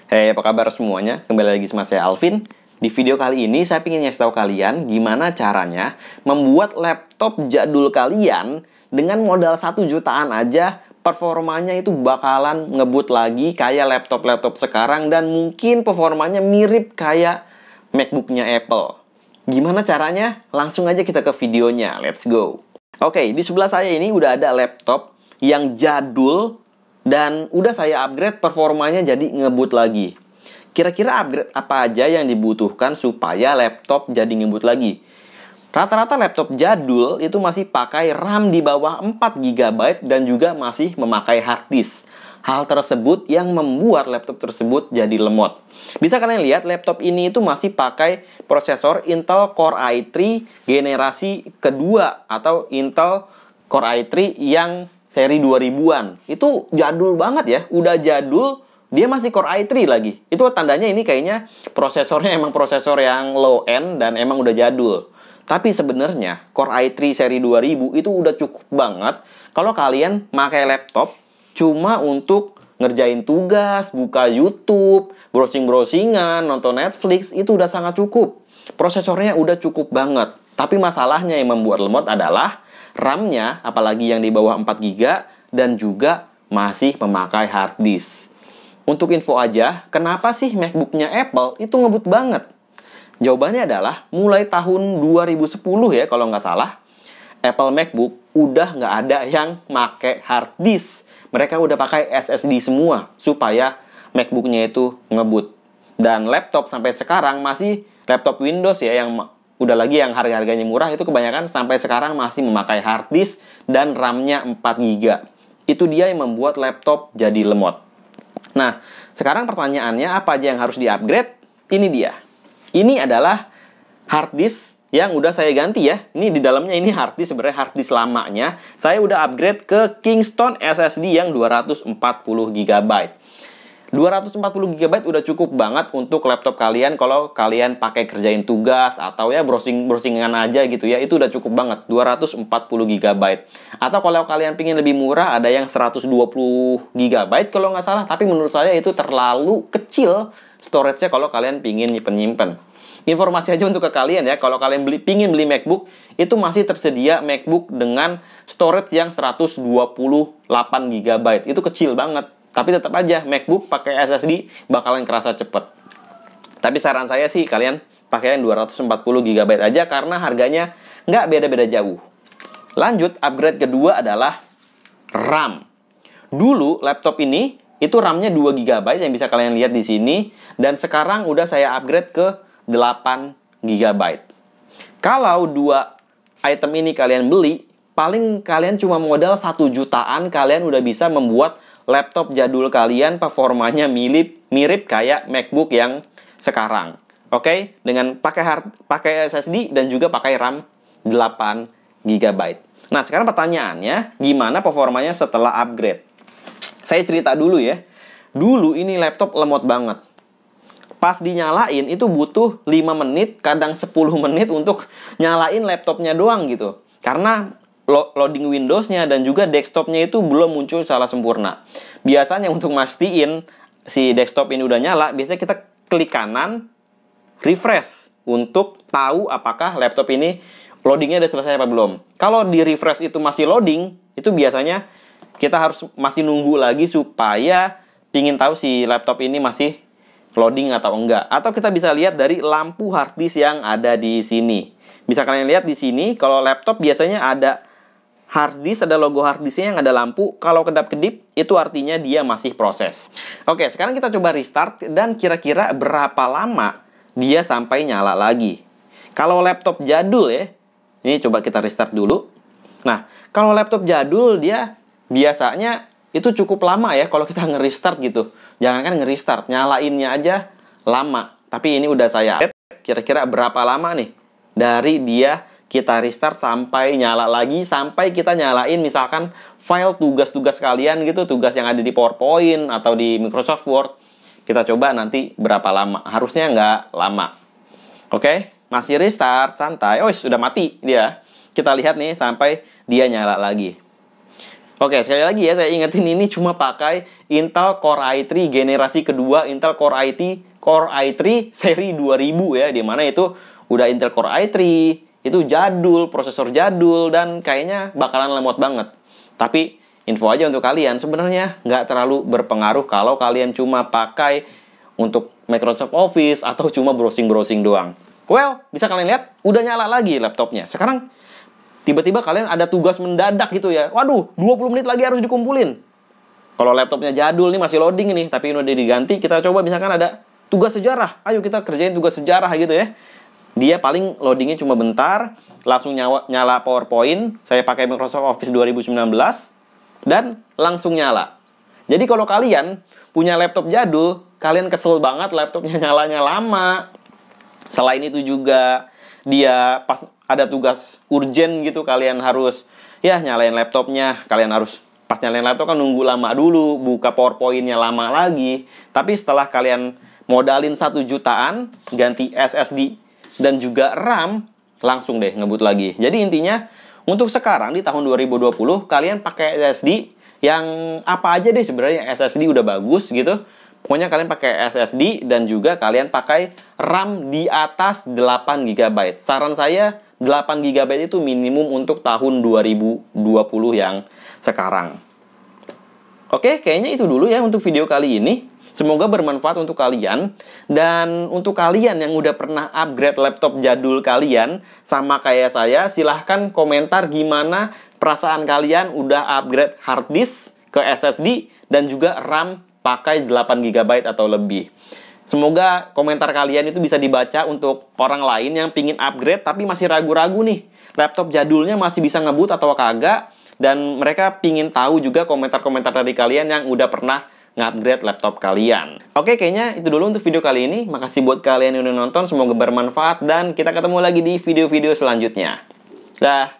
Hey, apa kabar semuanya? Kembali lagi sama saya Alvin. Di video kali ini saya ingin ngasih tahu kalian gimana caranya membuat laptop jadul kalian dengan modal 1 jutaan aja performanya itu bakalan ngebut lagi kayak laptop-laptop sekarang dan mungkin performanya mirip kayak MacBook-nya Apple. Gimana caranya? Langsung aja kita ke videonya. Let's go. Oke, di sebelah saya ini udah ada laptop yang jadul dan udah saya upgrade performanya jadi ngebut lagi. Kira-kira upgrade apa aja yang dibutuhkan supaya laptop jadi ngebut lagi? Rata-rata laptop jadul itu masih pakai RAM di bawah 4 GB dan juga masih memakai hard disk. Hal tersebut yang membuat laptop tersebut jadi lemot. Bisa kalian lihat laptop ini itu masih pakai prosesor Intel Core i3 generasi kedua atau Intel Core i3 yang seri 2000-an. Itu jadul banget ya. Udah jadul, dia masih Core i3 lagi. Itu tandanya ini kayaknya prosesornya emang prosesor yang low end dan emang udah jadul. Tapi sebenarnya Core i3 seri 2000 itu udah cukup banget kalau kalian pakai laptop cuma untuk ngerjain tugas, buka YouTube, browsing-browsingan, nonton Netflix, itu udah sangat cukup. Prosesornya udah cukup banget. Tapi masalahnya yang membuat lemot adalah RAM-nya, apalagi yang di bawah 4 GB, dan juga masih memakai hard disk. Untuk info aja, kenapa sih MacBook-nya Apple itu ngebut banget? Jawabannya adalah, mulai tahun 2010 ya, kalau nggak salah, Apple MacBook udah nggak ada yang pakai hard disk. Mereka udah pakai SSD semua, supaya MacBook-nya itu ngebut. Dan laptop sampai sekarang masih laptop Windows ya, yang udah lagi yang harga-harganya murah itu kebanyakan sampai sekarang masih memakai hard disk dan RAM-nya 4 GB. Itu dia yang membuat laptop jadi lemot. Nah, sekarang pertanyaannya apa aja yang harus di-upgrade? Ini dia. Ini adalah hard disk yang udah saya ganti ya. Ini di dalamnya ini hard disk, sebenarnya hard disk lamanya. Saya udah upgrade ke Kingston SSD yang 240 GB. 240 GB udah cukup banget untuk laptop kalian kalau kalian pakai kerjain tugas atau ya browsingan aja gitu ya. Itu udah cukup banget, 240 GB. Atau kalau kalian pingin lebih murah ada yang 120 GB kalau nggak salah. Tapi menurut saya itu terlalu kecil storage-nya kalau kalian pingin nyimpen. Informasi aja untuk ke kalian ya, kalau kalian pingin beli MacBook, itu masih tersedia MacBook dengan storage yang 128 GB. Itu kecil banget. Tapi tetap aja MacBook pakai SSD bakalan kerasa cepet. Tapi saran saya sih kalian pakai yang 240 GB aja karena harganya nggak beda-beda jauh. Lanjut, upgrade kedua adalah RAM. Dulu laptop ini itu RAM-nya 2 GB yang bisa kalian lihat di sini, dan sekarang udah saya upgrade ke 8 GB. Kalau dua item ini kalian beli, paling kalian cuma modal 1 jutaan, kalian udah bisa membuat laptop jadul kalian performanya mirip kayak MacBook yang sekarang. Oke, dengan pakai SSD dan juga pakai RAM 8 GB. Nah, sekarang pertanyaannya, gimana performanya setelah upgrade? Saya cerita dulu ya. Dulu ini laptop lemot banget. Pas dinyalain itu butuh 5 menit, kadang 10 menit untuk nyalain laptopnya doang gitu. Karena loading Windows-nya dan juga desktop-nya itu belum muncul secara sempurna. Biasanya untuk mastiin si desktop ini udah nyala, biasanya kita klik kanan, refresh, untuk tahu apakah laptop ini loadingnya udah selesai apa belum. Kalau di refresh itu masih loading, itu biasanya kita harus masih nunggu lagi supaya pingin tahu si laptop ini masih loading atau enggak. Atau kita bisa lihat dari lampu hard disk yang ada di sini. Bisa kalian lihat di sini, kalau laptop biasanya ada hard disk, ada logo hard disknya yang ada lampu. Kalau kedap-kedip, itu artinya dia masih proses. Oke, sekarang kita coba restart dan kira-kira berapa lama dia sampai nyala lagi. Kalau laptop jadul ya, ini coba kita restart dulu. Nah, kalau laptop jadul dia biasanya itu cukup lama ya kalau kita nge-restart gitu. Jangankan nge-restart, nyalainnya aja lama. Tapi ini udah saya kira-kira berapa lama nih dari dia kita restart sampai nyala lagi, sampai kita nyalain misalkan file tugas-tugas kalian gitu, tugas yang ada di PowerPoint atau di Microsoft Word. Kita coba nanti berapa lama. Harusnya nggak lama. Oke, masih restart, santai. Oh, sudah mati dia. Kita lihat nih sampai dia nyala lagi. Oke, sekali lagi ya, saya ingetin ini cuma pakai Intel Core i3 generasi kedua, Intel Core i3 seri 2000 ya, dimana itu udah Intel Core i3, itu jadul, prosesor jadul, dan kayaknya bakalan lemot banget. Tapi info aja untuk kalian, sebenarnya nggak terlalu berpengaruh kalau kalian cuma pakai untuk Microsoft Office atau cuma browsing-browsing doang. Well, bisa kalian lihat, udah nyala lagi laptopnya. Sekarang, tiba-tiba kalian ada tugas mendadak gitu ya. Waduh, 20 menit lagi harus dikumpulin. Kalau laptopnya jadul nih, masih loading nih, tapi udah diganti, kita coba misalkan ada tugas sejarah. Ayo kita kerjain tugas sejarah gitu ya. Dia paling loadingnya cuma bentar, langsung nyala PowerPoint. Saya pakai Microsoft Office 2019. Dan langsung nyala. Jadi kalau kalian punya laptop jadul, kalian kesel banget laptopnya nyalanya lama. Selain itu juga, dia pas ada tugas urgent gitu, kalian harus ya nyalain laptopnya. Kalian harus pas nyalain laptop kan nunggu lama dulu, buka PowerPoint-nya lama lagi. Tapi setelah kalian modalin 1 jutaan, ganti SSD dan juga RAM, langsung deh ngebut lagi. Jadi intinya, untuk sekarang di tahun 2020, kalian pakai SSD yang apa aja deh sebenarnya. SSD udah bagus gitu. Pokoknya kalian pakai SSD dan juga kalian pakai RAM di atas 8 GB. Saran saya 8 GB itu minimum untuk tahun 2020 yang sekarang. Oke, kayaknya itu dulu ya untuk video kali ini. Semoga bermanfaat untuk kalian. Dan untuk kalian yang udah pernah upgrade laptop jadul kalian sama kayak saya, silahkan komentar gimana perasaan kalian udah upgrade hard disk ke SSD dan juga RAM pakai 8 GB atau lebih. Semoga komentar kalian itu bisa dibaca untuk orang lain yang pingin upgrade tapi masih ragu-ragu nih, laptop jadulnya masih bisa ngebut atau kagak. Dan mereka pingin tahu juga komentar-komentar dari kalian yang udah pernah nge-upgrade laptop kalian. Oke, kayaknya itu dulu untuk video kali ini. Makasih buat kalian yang udah nonton, semoga bermanfaat. Dan kita ketemu lagi di video-video selanjutnya. Dah.